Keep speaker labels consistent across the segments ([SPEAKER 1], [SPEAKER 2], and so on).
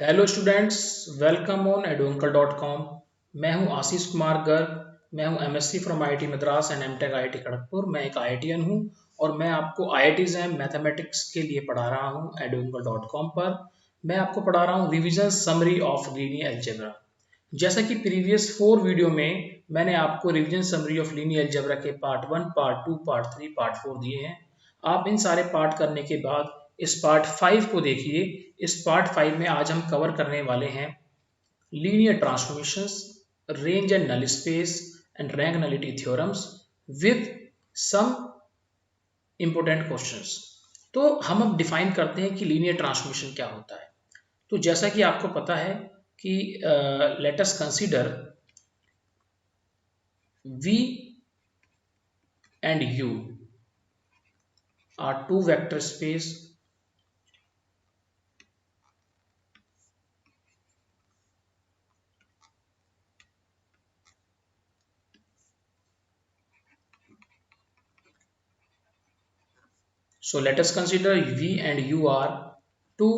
[SPEAKER 1] Hello students, welcome on edunkle.com। मैं हूं आशीष कुमार गर्ग। मैं हूं MSc from IIT Madras and MTech IIT Kharagpur. मैं एक आईआईटीएन हूं और मैं आपको आईआईटीज एंड मैथमेटिक्स के लिए पढ़ा रहा हूं edunkle.com पर। मैं आपको पढ़ा रहा हूं revision summary of linear algebra. जैसा कि प्रीवियस 4 वीडियो में मैंने आपको revision summary of linear algebra के पार्ट 1, पार्ट 2, पार्ट 3, पार्ट 4 दिए हैं। आप इन सारे पार्ट करने के बाद इस पार्ट 5 को देखिए। इस पार्ट 5 में आज हम कवर करने वाले हैं linear transformations, range and null space and rank nullity theorems with some important questions. तो हम अब डिफाइन करते हैं कि लीनियर ट्रांसफॉर्मेशन क्या होता है। तो जैसा कि आपको पता है कि let us consider V and U are two vector space So let us consider V and U are two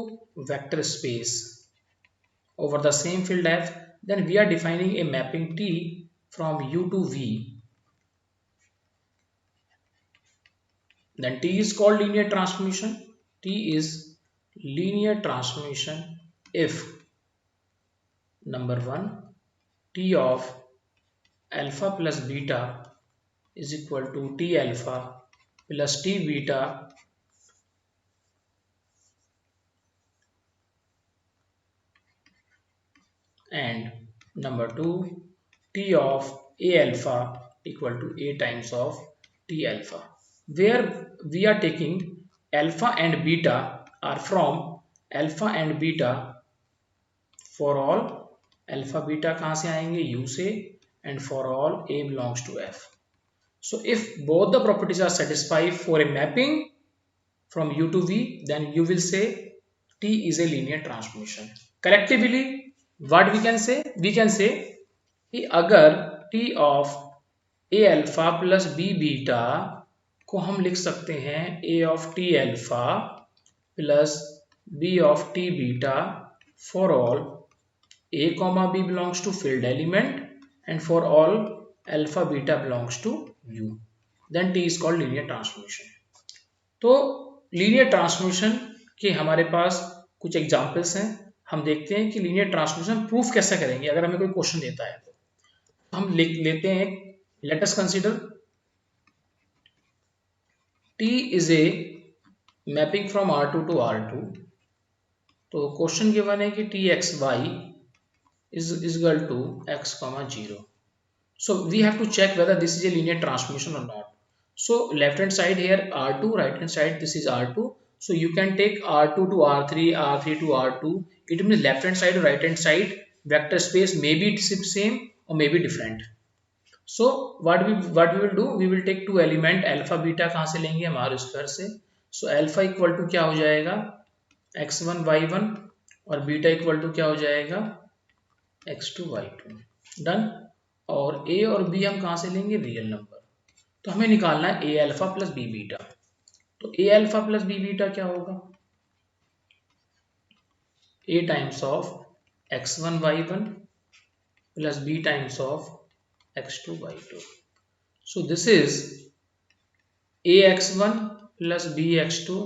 [SPEAKER 1] vector space over the same field F. Then we are defining a mapping T from U to V. Then T is called linear transformation. T is linear transformation if number 1 T of alpha plus beta is equal to T alpha plus T beta and number 2 T of A alpha equal to A times of T alpha, where we are taking alpha and beta are from alpha and beta for all alpha beta कहाँ से आएंगे U से and for all A belongs to F. So if both the properties are satisfied for a mapping from U to V, then you will say T is a linear transformation. Collectively what we can say? We can say कि अगर T of A alpha plus B beta को हम लिख सकते हैं A of T alpha plus B of T beta for all A comma B belongs to filled element and for all alpha beta belongs to U, then T is called linear transformation. तो linear transformation के हमारे पास कुछ examples हैं। हम देखते हैं कि linear transformation proof कैसे करेंगे अगर हमें कोई क्वेश्चन देता है तो हम लिख लेते हैं। Let us consider T is a mapping from R2 to R2। तो क्वेश्चन गिवन है कि Txy is equal to x, 0. So we have to check whether this is a linear transformation or not. So left hand side here R2, right hand side this is R2. So you can take R2 to R3, R3 to R2. It means left hand side or right hand side vector space may be same or may be different. So what we will do, we will take two element alpha beta कहाँ से लेंगे हम R square से। So alpha equal to क्या हो जाएगा x1 y1 और beta equal to क्या हो जाएगा x2 y2। डन। और a और b हम कहाँ से लेंगे रियल नंबर। तो हमें निकालना है a alpha plus b beta. तो a alpha plus b beta क्या होगा a times of x1 y1 plus b times of x2 y2। So this is ax1 plus bx2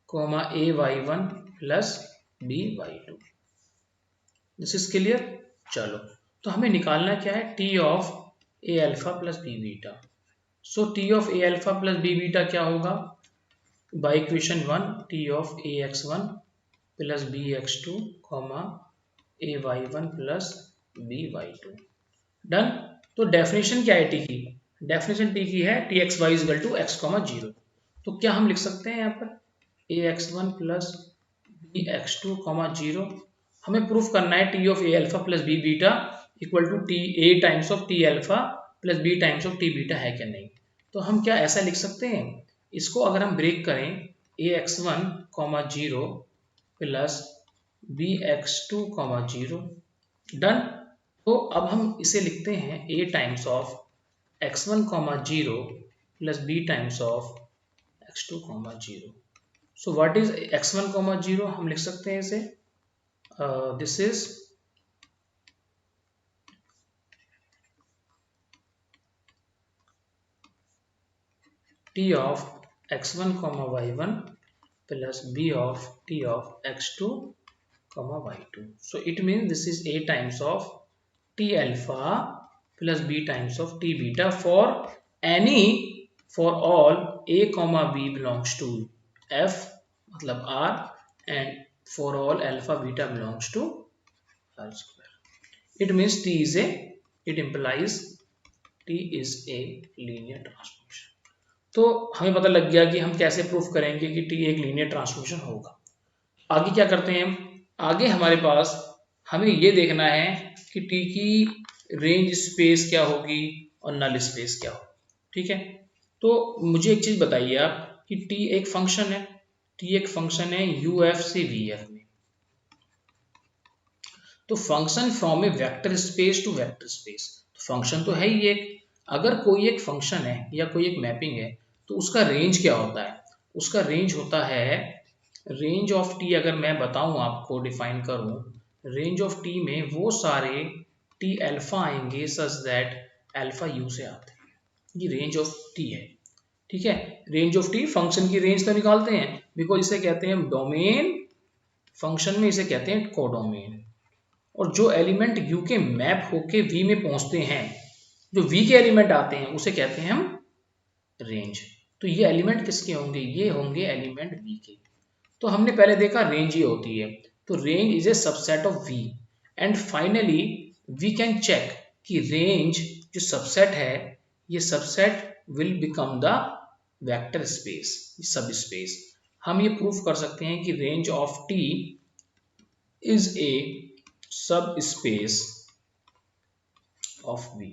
[SPEAKER 1] comma ay1 plus by2। This is clear. चलो तो हमें निकालना क्या है t of a alpha plus b beta. So t of a alpha plus b beta क्या होगा by equation 1 t of ax1 plus bx2 comma ay1 plus by2। Done. तो definition क्या है t की? डेफिनेशन t की है txy is equal to x, 0। तो क्या हम लिख सकते हैं यहाँ पर ax1 प्लस bx2 0। हमें प्रूफ करना है t of a alpha plus b beta equal to t a times of t alpha plus b times of t beta है क्या नहीं। तो हम क्या ऐसा लिख सकते हैं, इसको अगर हम ब्रेक करें ax1 0 प्लस bx2 0। डन। तो अब हम इसे लिखते हैं a times of x1 0 plus b times of x2 0। So what is x1 0? हम लिख सकते हैं इसे this is t of x1 comma y1 plus b of t of x2 comma y2. So it means this is a times of t alpha plus b times of t beta for all a comma b belongs to f मतलब r and for all alpha beta belongs to r square. It means it implies t is a linear transformation. तो हमें पता लग गया कि हम कैसे proof करेंगे कि t एक लीनियर ट्रांसफॉर्मेशन होगा। आगे क्या करते हैं हम? आगे हमारे पास हमें ये देखना है कि t की रेंज स्पेस क्या होगी और नल स्पेस क्या होगी। ठीक है, तो मुझे एक चीज बताइए आप कि t एक फंक्शन है, t एक फंक्शन है uf से vf में। तो function from a vector space to vector space, function तो है ही एक। अगर कोई एक फंक्शन है या कोई एक मैपिंग है तो उसका रेंज क्या होता है? उसका रेंज होता है रेंज ऑफ टी। अगर मैं बताऊं आपको, डिफाइन करूं, रेंज ऑफ टी में वो सारे टी अल्फा आएंगे सच दैट अल्फा यू से आते हैं। ये रेंज ऑफ टी है। ठीक है, रेंज ऑफ टी फंक्शन की रेंज तो निकालते हैं, बिकॉज इसे कहते हैं डोमेन, फंक्शन में इसे कहते हैं कोडोमेन। और जो एलिमेंट यू के मैप होके वी में पहुंचते हैं, जो वी के एलिमेंट आते हैं, उसे कहते हैं हम रेंज। तो ये एलिमेंट किसके होंगे? ये होंगे एलिमेंट वी के। तो हमने पहले देखा रेंज ये होती है, तो range is a subset of V. And finally we can check कि रेंज जो सबसेट है, ये subset will become the vector space, subspace. हम ये प्रूफ कर सकते हैं कि range of T is a subspace of V।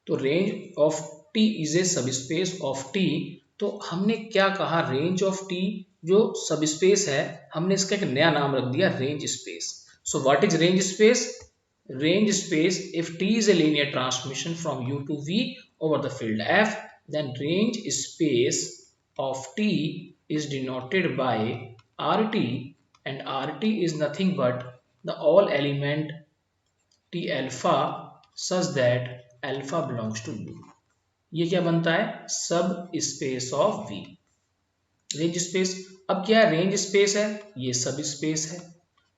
[SPEAKER 1] तो range of T is a subspace of T। तो हमने क्या कहा? रेंज ऑफ T जो सब स्पेस है, हमने इसका एक नया नाम रख दिया, range space. So what is range space? Range space, if T is a linear transformation from U to V over the field F, then range space of T is denoted by RT, and RT is nothing but the all element T alpha such that alpha belongs to U। ये क्या बनता है? सब space of V, range space. अब क्या range space है? ये सब स्पेस है।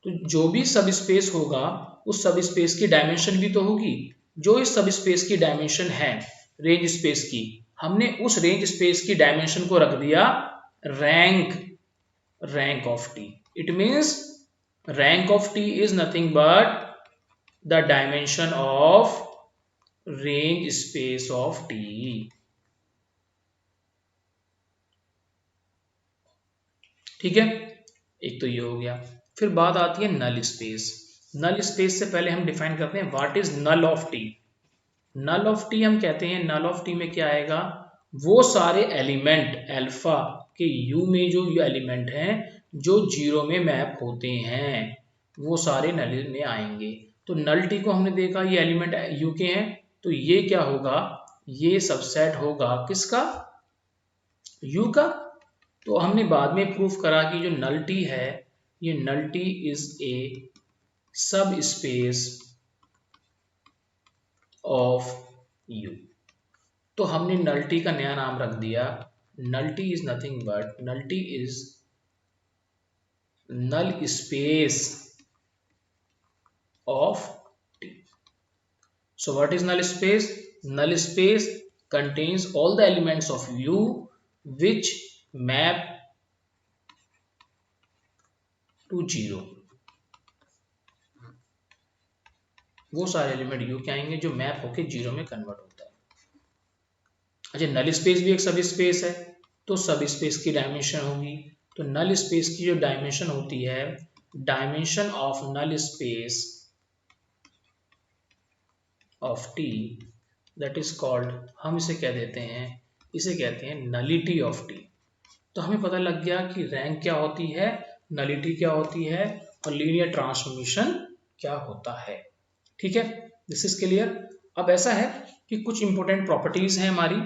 [SPEAKER 1] तो जो भी सब स्पेस होगा, उस सब स्पेस की डायमेंशन भी तो होगी। जो इस सब स्पेस की डायमेंशन है रेंज स्पेस की, हमने उस रेंज स्पेस की डायमेंशन को रख दिया rank of T. It means rank of T is nothing but the dimension of range space of T। ठीक है, एक तो ये हो गया। फिर बात आती है नल स्पेस। नल स्पेस से पहले हम डिफाइन करते हैं what is null of T. Null of T हम कहते हैं, नल ऑफ टी में क्या आएगा? वो सारे एलिमेंट अल्फा के यू में जो एलिमेंट हैं जो जीरो में मैप होते हैं, वो सारे नल में आएंगे। तो नल टी को हमने देखा, ये एलिमेंट यू के हैं, तो ये क्या होगा? ये सबसेट होगा किसका? यू का। तो हमने बाद में प्रूफ करा कि जो नल टी है, ये नल T is a subspace of you. तो हमने नल टी का नया नाम रख दिया, null T is nothing but null T is null space of T। So what is null space? Null space contains all the elements of U which map to 0। वो सारे element U के आएंगे जो मैप होके 0 में convert होता है। अच्छा, नल स्पेस भी एक सब स्पेस है, तो सब स्पेस की डायमेंशन होगी। तो नल स्पेस की जो डायमेंशन होती है, dimension of null space of T, that is called, हम इसे क्या देते हैं? इसे कहते हैं नलिटी ऑफ T। तो हमें पता लग गया कि रैंक क्या होती है, नलिटी क्या होती है, और लीनियर ट्रांसफॉर्मेशन क्या होता है। ठीक है, दिस इज क्लियर। अब ऐसा है कि कुछ इंपॉर्टेंट प्रॉपर्टीज हैं हमारी।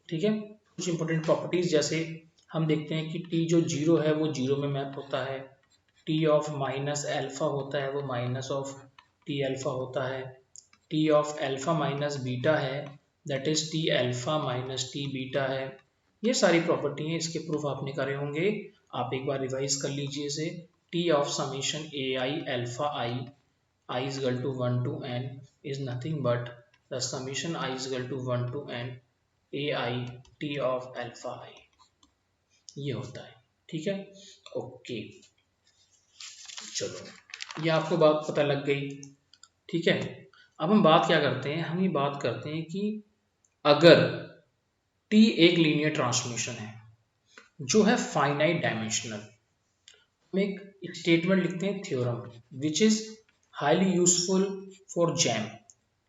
[SPEAKER 1] ठीक है, कुछ इंपॉर्टेंट प्रॉपर्टीज जैसे हम देखते हैं कि T जो 0 है वो 0 में मैप होता है, टी ऑफ माइनस एल्फा होता है वो माइनस ऑफ टी अल्फा होता है, T of alpha minus beta है that is T alpha minus T beta है। ये सारी प्रॉपर्टी हैं, इसके प्रूफ आपने करे होंगे, आप एक बार रिवाइज कर लीजिए इसे। T of summation A I alpha I is equal to 1 to n is nothing but the summation I is equal to 1 to n A I T of alpha I, ये होता है। ठीक है, ओके, चलो ये आपको बात पता लग गई। ठीक है, अब हम बात क्या करते हैं, हम ये बात करते हैं कि अगर टी एक लीनियर ट्रांसमिशन है जो है फाइनाइट डायमेंशनल, हम एक स्टेटमेंट लिखते हैं theorem which is highly useful for JAM.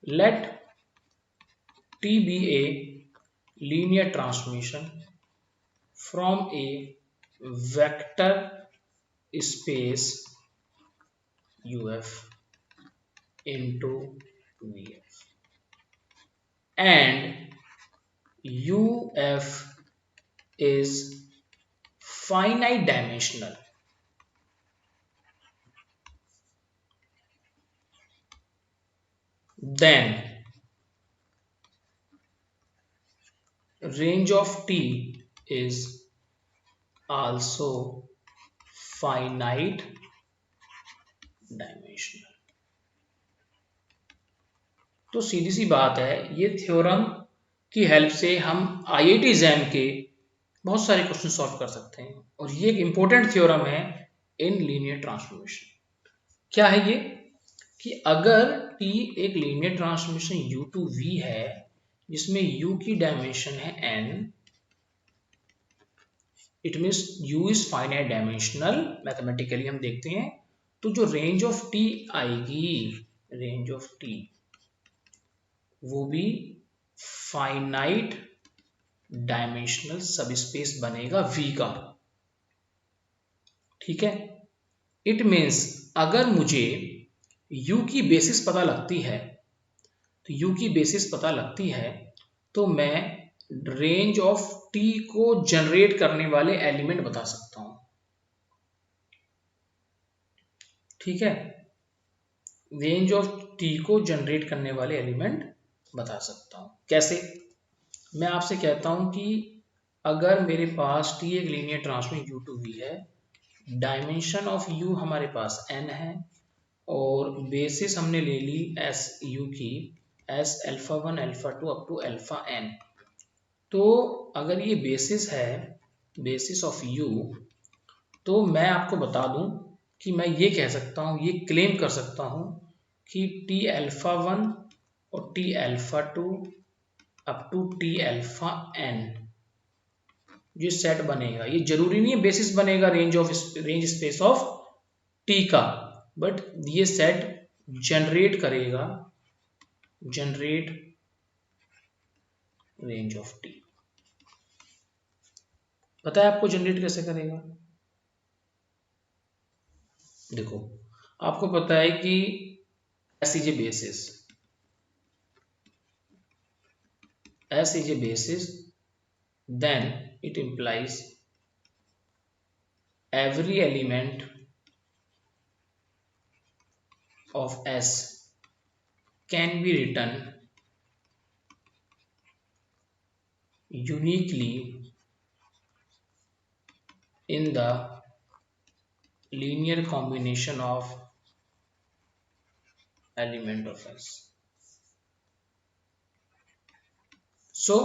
[SPEAKER 1] Let T be a linear transmission from a vector space UF into VF and UF is finite dimensional, then range of T is also finite dimensional. तो सीधी सी बात है, ये theorem की help से हम IIT jam के बहुत सारे क्वेश्चन सॉल्व कर सकते हैं, और ये एक इंपॉर्टेंट थ्योरम है इन लीनियर ट्रांसफॉर्मेशन। क्या है ये कि अगर T एक linear transformation U to V है जिसमें U की डायमेंशन है n, it means U is finite dimensional, mathematically हम देखते हैं, तो जो रेंज ऑफ टी आएगी, रेंज ऑफ टी वो भी फाइनाइट डायमेंशनल सबस्पेस बनेगा V का। ठीक है, इट मीन्स अगर मुझे U की बेसिस पता लगती है, तो U की बेसिस पता लगती है तो मैं रेंज ऑफ टी को जनरेट करने वाले एलिमेंट बता सकता हूं। ठीक है, रेंज ऑफ टी को जनरेट करने वाले एलिमेंट बता सकता हूं। कैसे? मैं आपसे कहता हूं कि अगर मेरे पास टी एक linear transmission U to V है, डायमेंशन ऑफ U हमारे पास n है, और बेसिस हमने ले ली एस U की S alpha 1 alpha 2 up to alpha n। तो अगर ये बेसिस है, बेसिस ऑफ U, तो मैं आपको बता दूं कि मैं ये कह सकता हूँ, ये क्लेम कर सकता हूँ कि टी अल्फा 1 और T alpha 2 up to T alpha n जो सेट बनेगा, ये जरूरी नहीं है बेसिस बनेगा रेंज स्पेस ऑफ टी का, बट ये सेट जनरेट करेगा, जनरेट रेंज ऑफ टी। पता है आपको जनरेट कैसे करेगा? देखो, आपको पता है कि S is a basis, S is a basis, then it implies every element of S can be written uniquely in the linear combination of element of S. So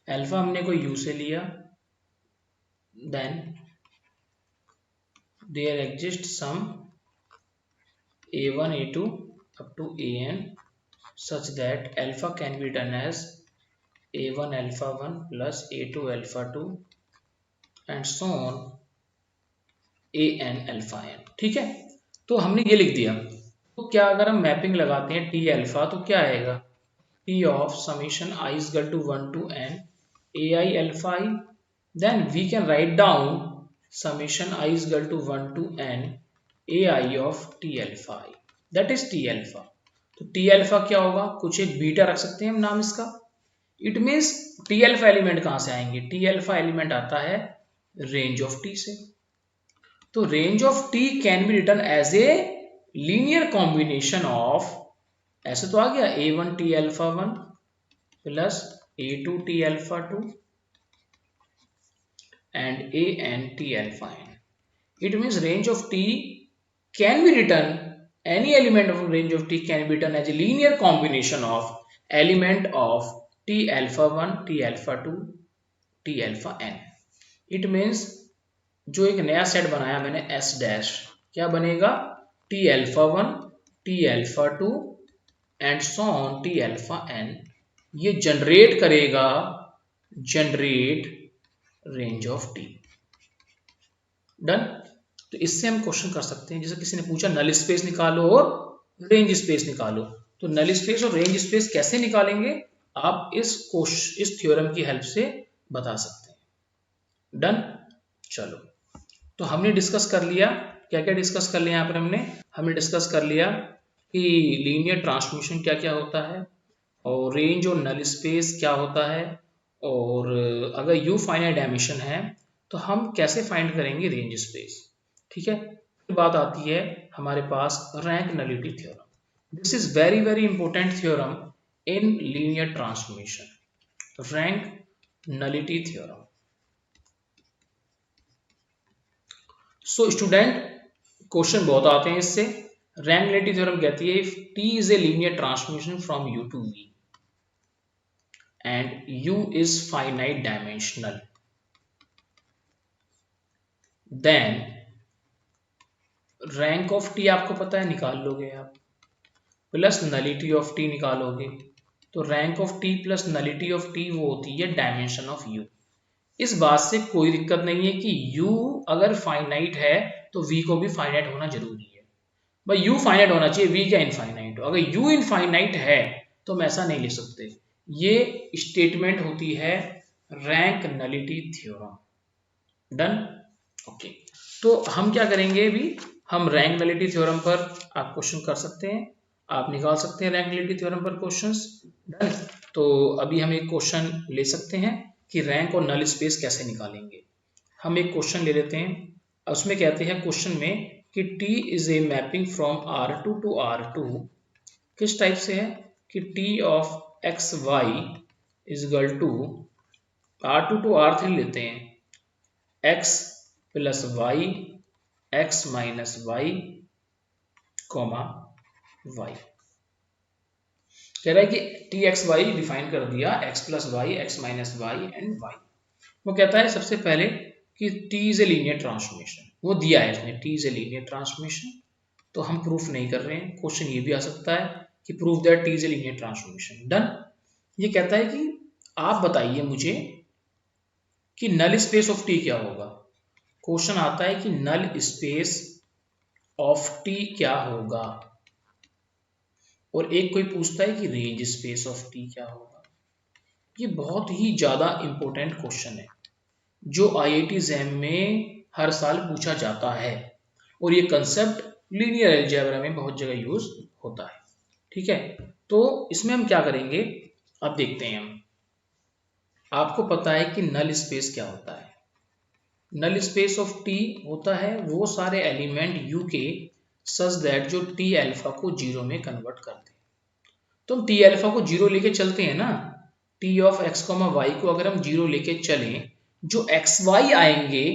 [SPEAKER 1] alpha हमने कोई U से लिया, then there exists some A1 A2 up to AN such that alpha can be written as A1 alpha 1 plus A2 alpha 2 and so on AN alpha n। ठीक है, तो हमने ये लिख दिया। तो क्या अगर हम मैपिंग लगाते हैं T अल्फा, तो क्या आएगा? T of summation I is equal to 1 to n AI alpha I, then we can write down summation I is equal to 1 to n AI of T alpha I, that is T alpha। तो T alpha क्या होगा? कुछ एक beta रख सकते हैं हम नाम इसका। It means T alpha element कहां से आएंगे? T alpha एलिमेंट आता है रेंज ऑफ T से। तो range of T can be written as a linear combination of, ऐसे तो आ गया a1 t alpha 1 plus a2 t alpha 2 and an t alpha n. It means range of t can be written, any element of range of t can be written as a linear combination of element of t alpha 1 t alpha 2 t alpha n. It means जो एक नया set बनाया मैंने s dash, क्या बनेगा t alpha 1 t alpha 2 and so on t alpha n, ये generate करेगा generate range of t. Done. तो इससे हम क्वेश्चन कर सकते हैं, जैसे किसी ने पूछा नल स्पेस निकालो और रेंज स्पेस निकालो, तो नल स्पेस और रेंज स्पेस कैसे निकालेंगे आप इस थ्योरम की हेल्प से बता सकते हैं. डन. चलो, तो हमने डिस्कस कर लिया, क्या क्या डिस्कस कर लिया यहाँ पर हमने डिस्कस कर लिया कि लीनियर ट्रांसफॉर्मेशन क्या क्या होता है, और रेंज और नल स्पेस क्या होता है, और अगर यू फाइनाइट डायमेंशन है तो हम कैसे फाइंड करेंगे रेंज स्पेस. ठीक है. फिर बात आती है हमारे पास rank nullity theorem. This is very very important theorem in linear transformation, rank nullity theorem. So student, question बहुत आते हैं इससे. रैंक नलिटी थ्योरम कहती है if T is a linear transformation from U to V and u is finite dimensional, then rank of t आपको पता है, निकाल लोगे आप, प्लस नलिटी ऑफ t निकालोगे, तो rank of t plus nullity of t वो होती है डायमेंशन ऑफ u. इस बात से कोई दिक्कत नहीं है कि u अगर फाइनाइट है तो v को भी फाइनाइट होना जरूरी है. भाई u फाइनाइट होना चाहिए, v क्या इनफाइनाइट हो. अगर u इनफाइनाइट है तो हम ऐसा नहीं लिख सकते. ये स्टेटमेंट होती है rank nullity theorem. Done. Okay. तो हम क्या करेंगे अभी, हम रैंक नलिटी थ्योरम पर आप क्वेश्चन कर सकते हैं, आप निकाल सकते हैं रैंक नलिटी थ्योरम पर क्वेश्चंस. डन. तो अभी हम एक क्वेश्चन ले सकते हैं कि रैंक और नल स्पेस कैसे निकालेंगे. हम एक क्वेश्चन ले लेते हैं, उसमें कहते हैं क्वेश्चन में कि T is a mapping from R2 to R2. किस टाइप से है कि T of X Y is equal to R2 to R3 लेते हैं, x plus Y X minus Y comma Y. कह रहा है कि टी एक्स वाई डिफाइन कर दिया, x plus Y X minus Y and Y. वो कहता है सबसे पहले कि t is a linear transformation, वो दिया है इसने t is a linear transformation. तो हम प्रूफ नहीं कर रहे हैं, क्वेश्चन ये भी आ सकता है कि proof that t is a linear transformation. Done. ये कहता है कि आप बताइए मुझे कि नल स्पेस ऑफ t क्या होगा. क्वेश्चन आता है कि नल स्पेस ऑफ t क्या होगा, और एक कोई पूछता है कि रेंज स्पेस ऑफ t क्या होगा. ये बहुत ही ज्यादा इंपॉर्टेंट क्वेश्चन है जो IIT JAM में हर साल पूछा जाता है, और ये कंसेप्ट लीनियर अलजेब्रा में बहुत जगह यूज होता है. ठीक है. तो इसमें हम क्या करेंगे अब देखते हैं. हम आपको पता है कि नल स्पेस क्या होता है. नल स्पेस ऑफ t होता है वो सारे एलिमेंट u के सच दैट जो t अल्फा को जीरो में कन्वर्ट करते हैं. तो हम t अल्फा को जीरो लेके चलते हैं ना, t ऑफ x y को अगर हम जीरो लेके चलें, जो xy आएंगे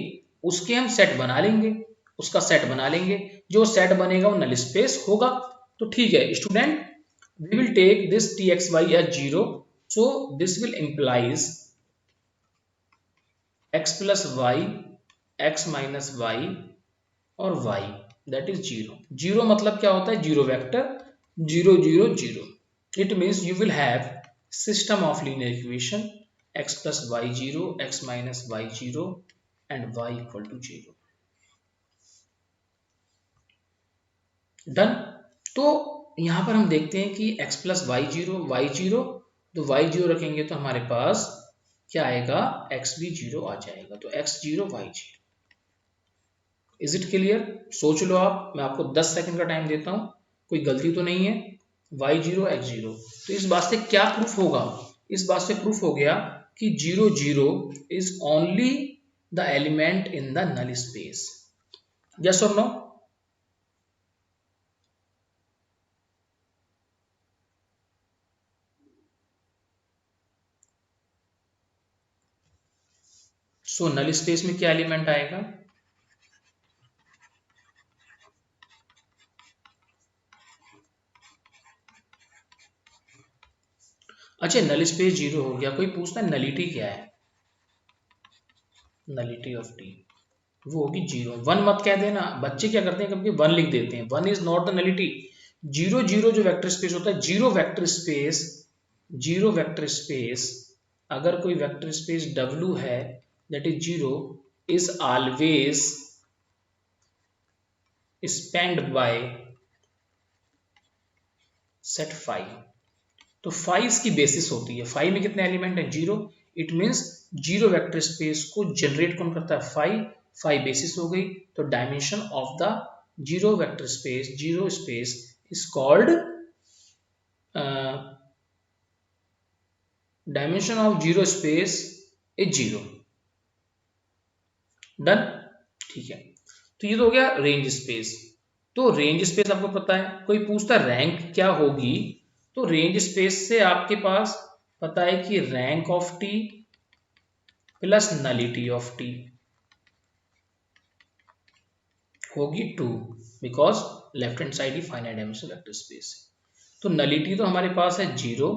[SPEAKER 1] उसके हम सेट बना लेंगे, उसका सेट बना लेंगे, जो सेट बनेगा वो नल स्पेस होगा. तो ठीक है student, we will take this txy as 0, so this will implies x plus y x minus y और y that is 0. 0 मतलब क्या होता है, zero vector 0 0 0. It means you will have system of linear equation x plus y 0 x minus y 0 and y equal to 0. Done. तो यहां पर हम देखते हैं कि x plus Y zero Y zero, तो वाई जीरो रखेंगे तो हमारे पास क्या आएगा, x भी जीरो आ जाएगा. तो x zero Y zero. Is it clear? सोच लो आप, मैं आपको 10 सेकंड का टाइम देता हूं, कोई गलती तो नहीं है. Y zero X zero. तो इस बात से क्या प्रूफ होगा, इस बात से प्रूफ हो गया कि 0 0 is only the element in the null space. Yes और नो? सो नल स्पेस में क्या एलिमेंट आएगा? अच्छा, नल स्पेस जीरो हो गया, कोई पूछता है नलिटी क्या है? नलिटी ऑफ टी वो होगी जीरो। वन मत कह देना, बच्चे क्या करते हैं कभी वन लिख देते हैं, one is not the nullity. Zero zero जो वेक्टर स्पेस होता है, zero vector space, zero vector space, अगर कोई वेक्टर स्पेस W है that is zero, is always spanned by set phi. तो फाइव इसकी बेसिस होती है। फाइव में कितने एलिमेंट है? Zero. It means zero vector space को जनरेट कौन करता है? फाइव। फाइव बेसिस हो गई, तो dimension of the zero vector space, zero space is called, dimension of zero space is zero. Done, ठीक है। तो ये तो हो गया रेंज स्पेस। तो रेंज स्पेस आपको पता है, कोई पूछता रैंक क्या होगी, तो रेंज स्पेस से आपके पास पता है कि rank of T plus nullity of T होगी 2, because left hand side he finite dimensional vector space है। तो नलिटी तो हमारे पास है जीरो,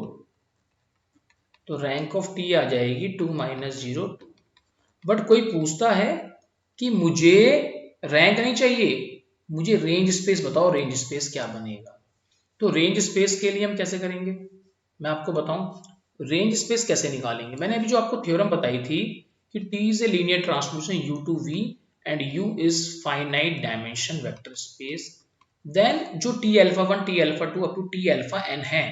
[SPEAKER 1] तो रैंक ऑफ टी आ जाएगी 2 माइनस जीरो 2। बट कोई पूछता है कि मुझे रैंक नहीं चाहिए, मुझे रेंज स्पेस बताओ, रेंज स्पेस क्या बनेगा? तो रेंज स्पेस के लिए हम कैसे करेंगे, मैं आपको बताऊं रेंज स्पेस कैसे निकालेंगे। मैंने अभी जो आपको थ्योरम बताई थी कि T is a linear transformation U to V and U is finite dimension vector space, then जो T alpha 1 T alpha 2 up to T alpha n है,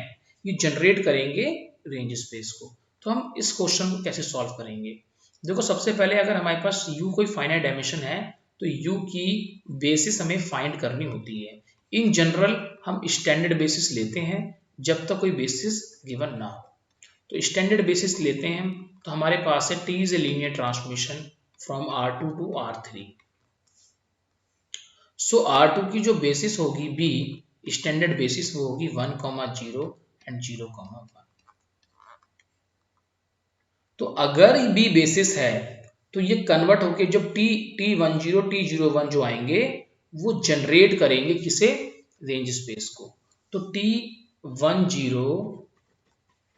[SPEAKER 1] ये जनरेट करेंगे रेंज स्पेस को। तो हम इस क्वेश्चन को कैसे सॉल्व करेंगे? देखो, सबसे पहले अगर हमारे पास U कोई फाइनाइट डायमेंशन है तो U की बेसिस हमें फाइंड करनी होती है। इन जनरल हम स्टैंडर्ड बेसिस लेते हैं जब तक कोई बेसिस गिवन ना हो। तो स्टैंडर्ड बेसिस लेते हैं तो हमारे पास है T is a linear transformation from R2 to R3। So R2 की जो बेसिस होगी B, स्टैंडर्ड बेसिस वो होगी 1,0 एंड 0,1। तो अगर B बेसिस है तो ये कन्वर्ट होके जब T10 T01 जो आएंगे वो जनरेट करेंगे किसे? रेंज स्पेस को। तो T10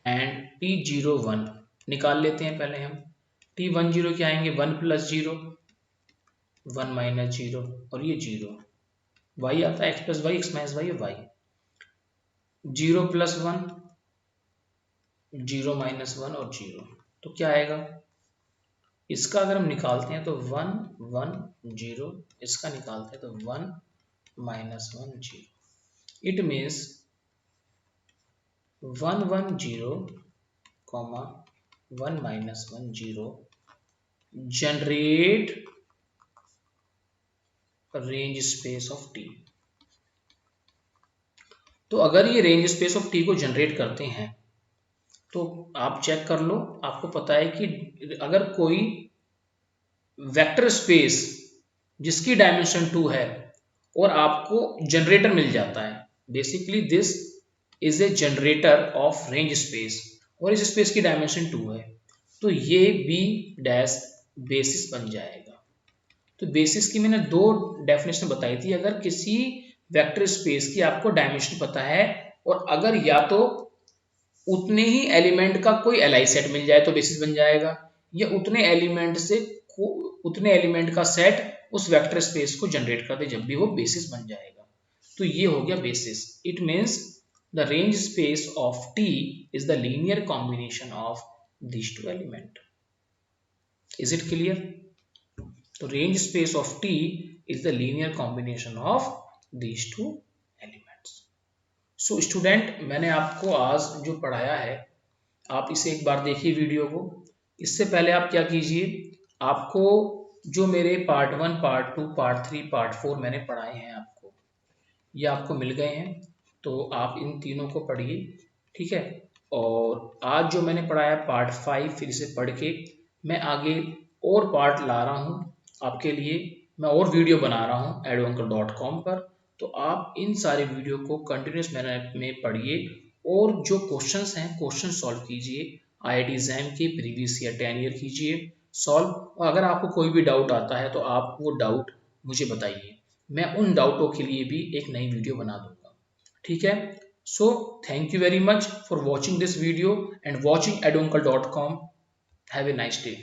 [SPEAKER 1] एंड T01 निकाल लेते हैं पहले हम। T10 क्या आएंगे? 1 प्लस 0 1 माइनस 0 और ये 0, y आता है x plus Y, X minus Y, Y. 0 plus 1 0 minus 1 और 0, तो क्या आएगा? इसका अगर हम निकालते हैं तो 1 1 0, इसका निकालते हैं तो 1 minus 1 0। It means 1 1 0 comma 1 minus 1 0 generate range space of T. तो अगर ये रेंज स्पेस ऑफ टी को जनरेट करते हैं तो आप चेक कर लो, आपको पता है कि अगर कोई वेक्टर स्पेस जिसकी डायमेंशन 2 है और आपको जनरेटर मिल जाता है, basically this is a generator off range space और इस स्पेस की डायमेंशन 2 है, तो ये बी डैश बेसिस बन जाएगा। तो बेसिस की मैंने दो डेफिनेशन बताई थी। अगर किसी वेक्टर स्पेस की आपको डायमेंशन पता है और अगर या तो उतने ही एलिमेंट का कोई एलआई सेट मिल जाए तो बेसिस बन जाएगा, या उतने एलिमेंट से उतने एलिमेंट का सेट उस वेक्टर स्पेस को जनरेट कर दे, जब भी वो बेसिस बन जाएगा। तो ये हो गया basis. It means the range space of T is the linear combination of these two element. Is it clear? तो range space of T is the linear combination of these two elements. So student, मैंने आपको आज जो पढ़ाया है आप इसे एक बार देखिए वीडियो को। इससे पहले आप क्या कीजिए, आपको जो मेरे पार्ट 1 पार्ट 2 पार्ट 3 पार्ट 4 मैंने पढ़ाए हैं आपको, ये आपको मिल गए हैं, तो आप इन तीनों को पढ़िए, ठीक है। और आज जो मैंने पढ़ाया पार्ट 5 फिर इसे पढ़ के मैं आगे और पार्ट ला रहा हूँ आपके लिए। मैं और वीडियो बना रहा हूँ eduuncle.com पर, तो आप इन सारे वीडियो को कंटिन्यूस मैनर में पढ़िए और जो क्वेश्चंस हैं क्वेश्चन सॉल्व कीजिए। IIT एग्जाम के प्रीवियस ईयर 10 ईयर कीजिए सॉल्व, और अगर आपको कोई भी डाउट आता है तो आप वो डाउट मुझे बताइए, मैं उन डाउटों के लिए भी एक नई वीडियो बना दूंगा। ठीक है, so thank you very much for watching this video and watching eduuncle.com। Have a nice day.